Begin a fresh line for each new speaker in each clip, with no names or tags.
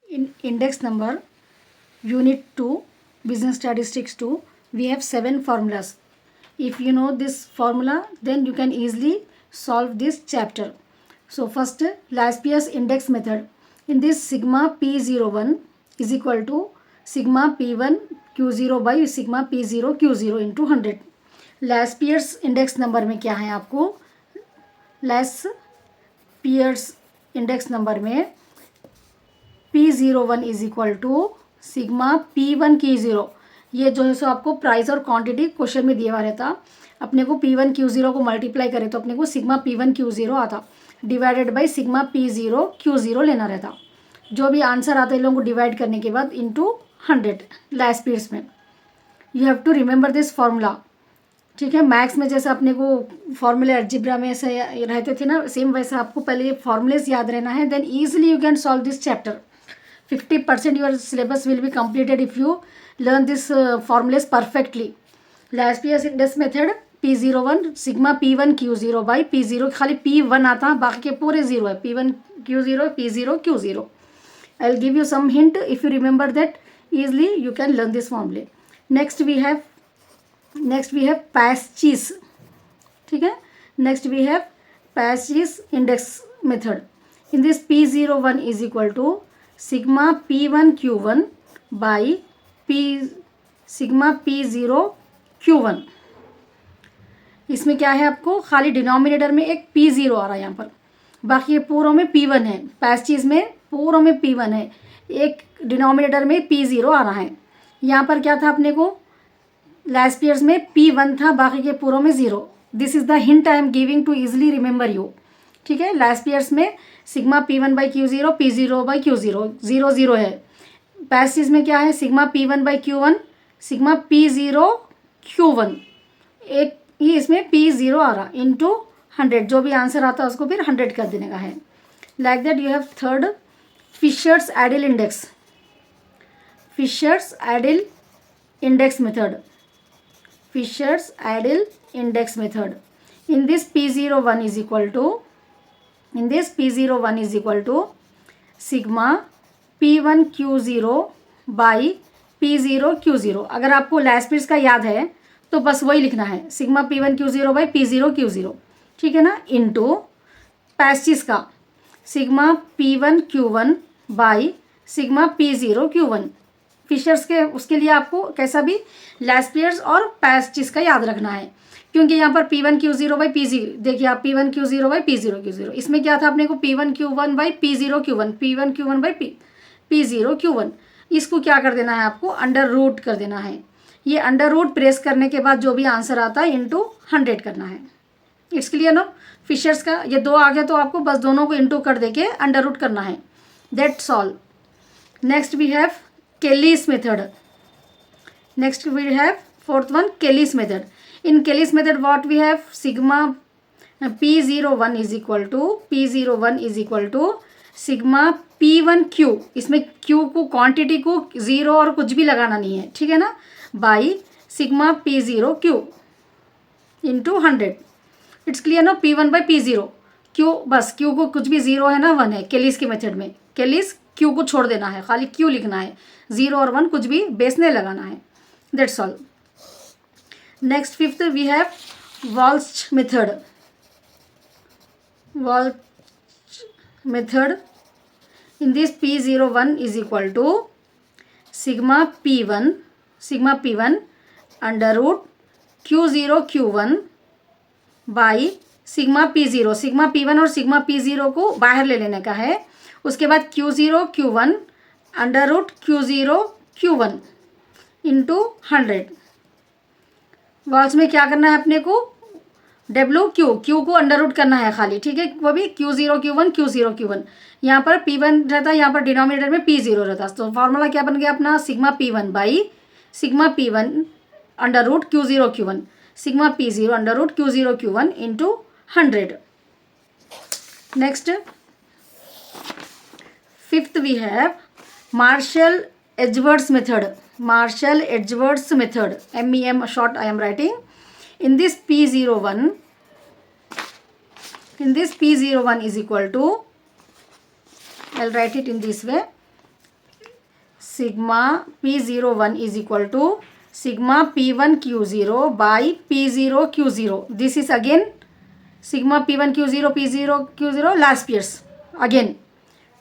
In index number, unit 2, business statistics 2, we have 7 formulas. If you know this formula, then you can easily solve this chapter. So first, Laspier's index method. In this, sigma P01 is equal to sigma P1 Q0 by sigma P0 Q0 into 100. Laspier's index number में क्या है आपको? Laspier's index number में P01 is equal to sigma P1 Q0. ये जो है सो आपको price और क्वांटिटी क्वेश्चन में दिया हुआ रहता. अपने को P1 Q0 को मल्टीप्लाई करें तो अपने को सिग्मा P1 Q0 आता, divided by sigma P0 Q0 लेना रहता. जो भी आंसर आता है इन लोगों को डिवाइड करने के बाद इंटू 100 लास्पियर्स में. You have to remember this formula. ठीक है, मैथ्स में जैसे अपने को फॉर्मूले अलजेब्रा में ऐसे रहते थे ना, सेम वैसा आपको पहले ये फॉर्मूलेस याद रहना है. Then easily you can solve this chapter. 50% your syllabus will be completed if you learn this formulas perfectly. Laspier's index method P01 sigma P1 Q0 by P0, खाली P1 आता, बाकी के पूरे जीरो है. P1 Q0 P0 Q0. I'll give you some hint. If you remember that easily, you can learn this formula. Next we have Pasch's. ठीक है, next we have Pasch's index method. In this P01 is equal to sigma P1 Q1 by sigma P0 Q1. इसमें क्या है, आपको खाली denominator में एक P0 आ रहा है यहाँ पर, बाकी ये पूरों में P1 है. पैस्चीज में पूरों में P1 है, एक डिनोमिनेटर में P0 आ रहा है. यहाँ पर क्या था अपने को, लास्पियर्स में P1 था, बाकी के पूरों में 0. This is the hint I am giving to easily remember you. ठीक है, लास्पियर्स में sigma P1 by Q0 P0 by Q0 0 0 है. पैस्चीज में क्या है, sigma P1 by Q1 sigma P0 Q1, एक ही इसमें P0 आ रहा इंटू 100. जो भी आंसर आता है उसको फिर 100 कर देने का है. Like that you have third Fisher's ideal index. Fisher's ideal index method. Fisher's ideal index method. In this P01 is equal to P01 is equal to sigma P1 Q0 by P0 Q0. अगर आपको लास्पियर्स का याद है तो बस वही लिखना है, sigma P1 Q0 by P0 Q0. ठीक है ना, इंटू पैस्चीज का sigma P1 Q1 by sigma P0 Q1. Fishers के उसके लिए आपको कैसा भी लास्पियर्स और पैस्चीज का याद रखना है, क्योंकि यहाँ पर P1 Q0 बाई P0, देखिए आप P1 Q0 by P0 Q0. इसमें क्या था अपने को P1 Q1 by P0 Q1, P1 Q1 by P0 Q1. इसको क्या कर देना है, आपको अंडर रूट कर देना है. ये अंडर रूट प्रेस करने के बाद जो भी आंसर आता है इंटू 100 करना है. It's clear no. फिशर्स का ये दो आ गया तो आपको बस दोनों को इंटू कर दे के अंडर रूट करना है. That's all. Next we have Kelly's method. Next we have fourth one Kelly's method. In Kelly's method, what we have, sigma P01 is equal to sigma P1 Q. इसमें Q को quantity को 0 और कुछ भी लगाना नहीं है, ठीक है ना, by sigma P0 Q into 100. It's clear ना. P1 बाई P0 Q, बस Q को कुछ भी 0 है ना 1 है. केलीस के मेथड में केलीस Q को छोड़ देना है, खाली Q लिखना है, 0 और 1 कुछ भी बेस नहीं लगाना है. That's all. Next fifth we have Walsh method. Walsh method. In this P01 is equal to sigma P1 under root Q0 Q1 by sigma P0. Sigma P1 और सिग्मा P0 को बाहर ले लेने का है. उसके बाद Q0 Q1 under root Q0 Q1 into 100. Walls में क्या करना है अपने को, Q को अंडर रूट करना है खाली. ठीक है, वो भी Q0 Q1. यहाँ पर P1 रहता है, यहाँ पर डिनोमिनेटर में P0 रहता है. तो फॉर्मूला क्या बन गया अपना, sigma P1 by sigma P1 under root Q0 Q1 sigma P0 under root Q0 Q1 into 100. Next fifth we have Marshall Edgeworth's method. Marshall Edgeworth's method, MEM short I am writing. In this P01 is equal to, I'll write it in this way, sigma P01 is equal to sigma P1 Q0 by P0 Q0. This is again sigma P1 Q0 P0 Q0 Laspeyres again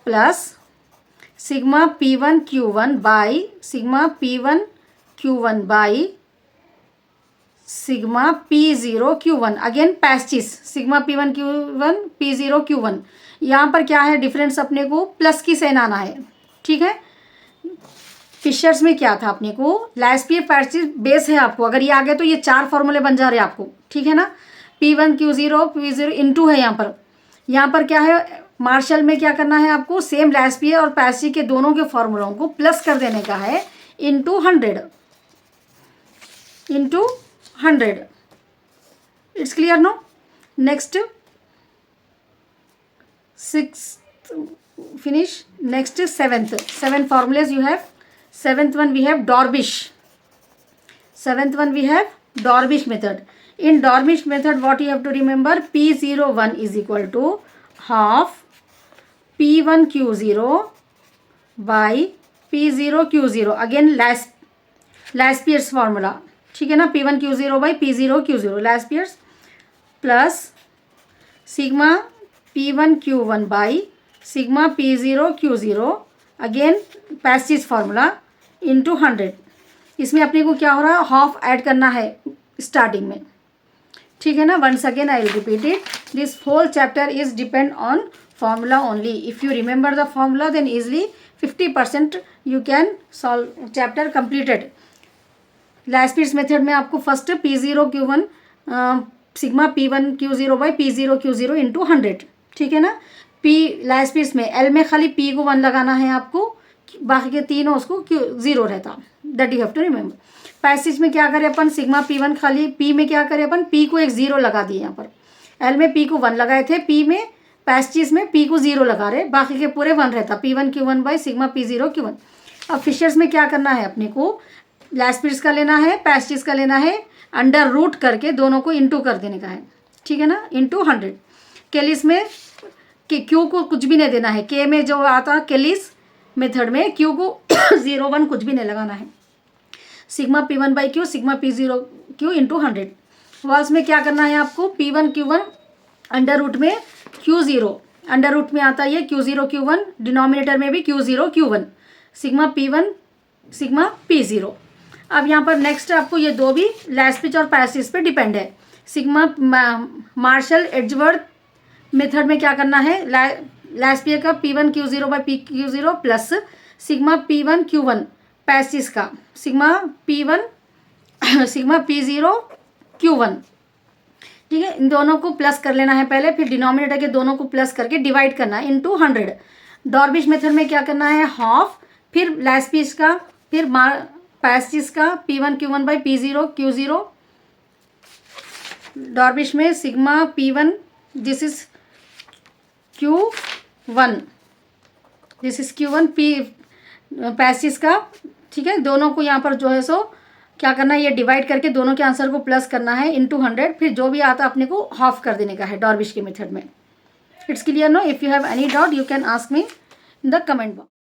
plus sigma P1 Q1 by sigma P1 Q1 by sigma P0 Q1 again Paasche's sigma P1 Q1 P0 Q1. यहाँ पर क्या है difference, अपने को plus की sign आना है. ठीक है, फिशर्स में क्या था, अपने को लास्ट पैस्टिस बेस है आपको. अगर ये आ गए तो ये 4 फॉर्मूले बन जा रहे हैं आपको. ठीक है ना, P1 Q0 P0 इंटू है यहाँ पर क्या है, मार्शल में क्या करना है आपको, सेम लास्ट और पैस्टिस के दोनों के फॉर्मूलों को प्लस कर देने का है into 100. It's clear now? Next 6th finish. Next 7th. 7 formulas you have. 7th one we have Dorbish. 7th one we have Dorbish method. In Dorbish method what you have to remember, P01 is equal to half P1 Q0 by P0 Q0. Again last Pierce formula. ठीक है ना, P1 Q0 by P0 Q0 Laspeyres plus sigma P1 Q1 by sigma P0 Q0 again Paasche's formula into 100. इसमें अपने को क्या हो रहा है, हाफ ऐड करना है स्टार्टिंग में. ठीक है ना, once again I will repeat it. This whole chapter is depend on formula only. If you remember the formula then easily 50% you can solve chapter completed. Last Paasche method में आपको first P0 Q1 sigma P1 Q0 by P0 Q0 into 100. ठीक है ना, P last piece में L में खाली P को 1 लगाना है आपको, बाकी के तीनों उसको Q0 रहता. That you have to remember. Paasche's में क्या करें अपन, सिग्मा P1 खाली P में क्या करें अपन, P को एक 0 लगा दिए. यहाँ पर L में P को 1 लगाए थे, P में पैसेज में P को 0 लगा रहे, बाकी के पूरे 1 रहता. P1 Q1 by sigma P0 Q1. अब फिशर्स में क्या करना है, अपने को लास्ट पीस का लेना है, पैस्टिस का लेना है, अंडर रूट करके दोनों को इंटू कर देने का है. ठीक है ना, इंटू 100. केलिस में क्यू को कुछ भी नहीं देना है. के में जो आता केलिस मेथड में क्यू को 0 1 कुछ भी नहीं लगाना है. Sigma P1 by Q sigma P0 Q into 100. Walls में क्या करना है आपको, P1 Q1 अंडर रूट में Q0 अंडर रूट में आता है Q0 Q1, डिनोमिनेटर में भी Q0 Q1 sigma P1 sigma P0. अब यहाँ पर नेक्स्ट आपको ये दो भी लास्ट पिच और पैसिस पे डिपेंड है. सिग्मा मार्शल एडजवर्थ मेथड में क्या करना है, लास्ट पियर का P1 Q0 by Q0 plus sigma P1 Q1 Pisces का sigma P1 sigma P0 Q1. ठीक है, इन दोनों को प्लस कर लेना है पहले, फिर डिनोमिनेटर के दोनों को प्लस करके डिवाइड करना है इंटू 100. डॉर्बिश मेथड में क्या करना है, हाफ, फिर लास्ट पिच का, फिर पैसिस का P1 Q1 by P0 Q0. डॉर्बिश में sigma P1 this is Q1 this is Q1 P Pisces का. ठीक है, दोनों को यहाँ पर जो है सो क्या करना है, ये डिवाइड करके दोनों के आंसर को प्लस करना है इंटू 100. फिर जो भी आता अपने को हाफ कर देने का है डॉर्बिश के मेथड में. It's clear no. If you have any doubt you can ask me in the comment box.